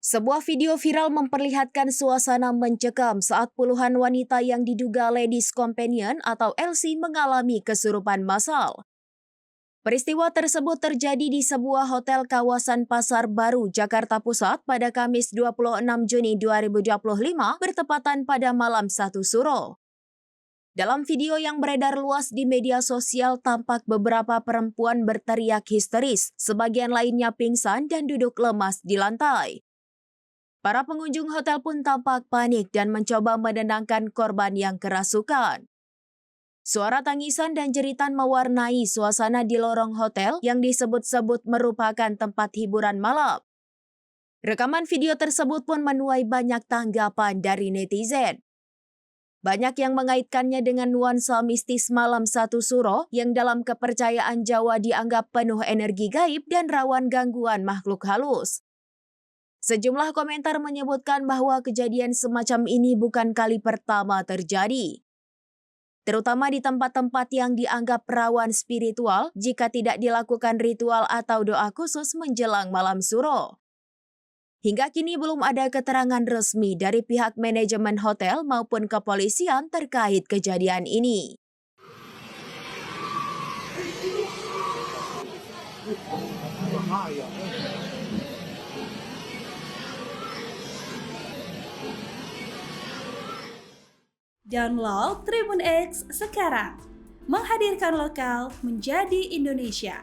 Sebuah video viral memperlihatkan suasana mencekam saat puluhan wanita yang diduga Ladies Companion atau LC mengalami kesurupan massal. Peristiwa tersebut terjadi di sebuah hotel kawasan Pasar Baru, Jakarta Pusat pada Kamis 26 Juni 2025 bertepatan pada malam 1 Suro. Dalam video yang beredar luas di media sosial tampak beberapa perempuan berteriak histeris, sebagian lainnya pingsan dan duduk lemas di lantai. Para pengunjung hotel pun tampak panik dan mencoba menenangkan korban yang kerasukan. Suara tangisan dan jeritan mewarnai suasana di lorong hotel yang disebut-sebut merupakan tempat hiburan malam. Rekaman video tersebut pun menuai banyak tanggapan dari netizen. Banyak yang mengaitkannya dengan nuansa mistis malam 1 Suro yang dalam kepercayaan Jawa dianggap penuh energi gaib dan rawan gangguan makhluk halus. Sejumlah komentar menyebutkan bahwa kejadian semacam ini bukan kali pertama terjadi, terutama di tempat-tempat yang dianggap rawan spiritual jika tidak dilakukan ritual atau doa khusus menjelang malam suro. Hingga kini belum ada keterangan resmi dari pihak manajemen hotel maupun kepolisian terkait kejadian ini. Download Tribun X sekarang, menghadirkan lokal menjadi Indonesia.